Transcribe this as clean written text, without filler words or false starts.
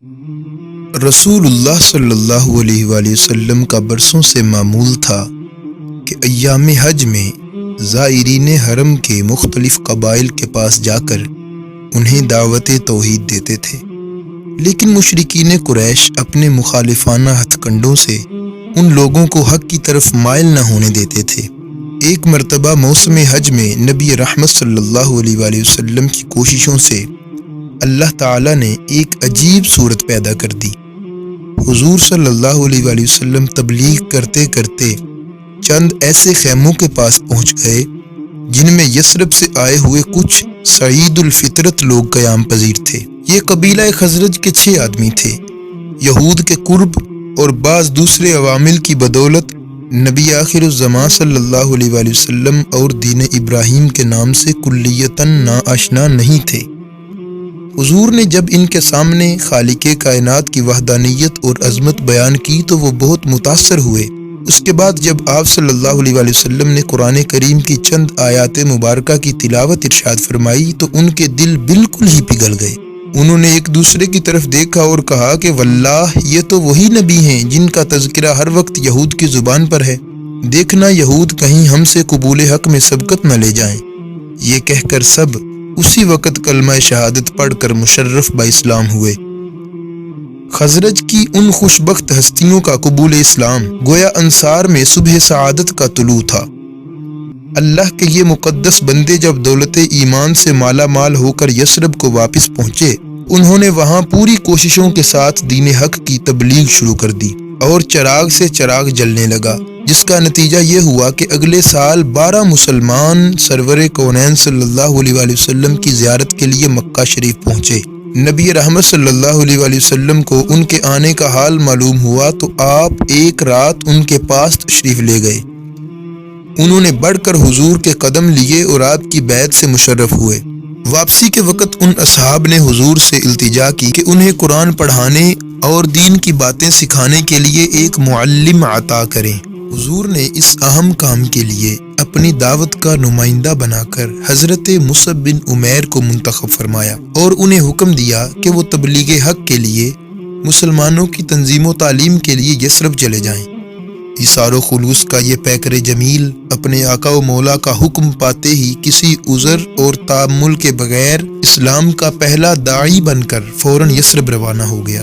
رسول اللہ صلی اللہ علیہ وآلہ وسلم کا برسوں سے معمول تھا کہ ایام حج میں زائرین حرم کے مختلف قبائل کے پاس جا کر انہیں دعوت توحید دیتے تھے، لیکن مشرکین قریش اپنے مخالفانہ ہتھ کنڈوں سے ان لوگوں کو حق کی طرف مائل نہ ہونے دیتے تھے۔ ایک مرتبہ موسم حج میں نبی رحمت صلی اللہ علیہ وآلہ وسلم کی کوششوں سے اللہ تعالیٰ نے ایک عجیب صورت پیدا کر دی۔ حضور صلی اللہ علیہ وآلہ وسلم تبلیغ کرتے کرتے چند ایسے خیموں کے پاس پہنچ گئے جن میں یثرب سے آئے ہوئے کچھ سعید الفطرت لوگ قیام پذیر تھے۔ یہ قبیلہ خزرج کے 6 آدمی تھے۔ یہود کے قرب اور بعض دوسرے عوامل کی بدولت نبی آخر الزمان صلی اللہ علیہ وآلہ وسلم اور دین ابراہیم کے نام سے کلیتاً ناآشنا نہیں تھے۔ حضور نے جب ان کے سامنے خالق کائنات کی وحدانیت اور عظمت بیان کی تو وہ بہت متاثر ہوئے۔ اس کے بعد جب آپ صلی اللہ علیہ وآلہ وسلم نے قرآن کریم کی چند آیات مبارکہ کی تلاوت ارشاد فرمائی تو ان کے دل بالکل ہی پگھل گئے۔ انہوں نے ایک دوسرے کی طرف دیکھا اور کہا کہ واللہ یہ تو وہی نبی ہیں جن کا تذکرہ ہر وقت یہود کی زبان پر ہے، دیکھنا یہود کہیں ہم سے قبول حق میں سبقت نہ لے جائیں۔ یہ کہہ کر سب اسی وقت کلمہ شہادت پڑھ کر مشرف با اسلام ہوئے۔ خزرج کی ان خوشبخت ہستیوں کا قبول اسلام گویا انصار میں صبح سعادت کا طلوع تھا۔ اللہ کے یہ مقدس بندے جب دولت ایمان سے مالا مال ہو کر یثرب کو واپس پہنچے، انہوں نے وہاں پوری کوششوں کے ساتھ دین حق کی تبلیغ شروع کر دی اور چراغ سے چراغ جلنے لگا، جس کا نتیجہ یہ ہوا کہ اگلے سال 12 مسلمان سرور کونین صلی اللہ علیہ وآلہ وسلم کی زیارت کے لیے مکہ شریف پہنچے۔ نبی رحمت صلی اللہ علیہ وآلہ وسلم کو ان کے آنے کا حال معلوم ہوا تو آپ ایک رات ان کے پاس تشریف لے گئے۔ انہوں نے بڑھ کر حضور کے قدم لیے اور آپ کی بیعت سے مشرف ہوئے۔ واپسی کے وقت ان اصحاب نے حضور سے التجا کی کہ انہیں قرآن پڑھانے اور دین کی باتیں سکھانے کے لیے ایک معلم عطا کریں۔ حضور نے اس اہم کام کے لیے اپنی دعوت کا نمائندہ بنا کر حضرت مصعب بن عمیر کو منتخب فرمایا اور انہیں حکم دیا کہ وہ تبلیغ حق کے لیے مسلمانوں کی تنظیم و تعلیم کے لیے یثرب چلے جائیں۔ ایثار و خلوص کا یہ پیکر جمیل اپنے آقا و مولا کا حکم پاتے ہی کسی عذر اور تعمل کے بغیر اسلام کا پہلا داعی بن کر فوراً یثرب روانہ ہو گیا۔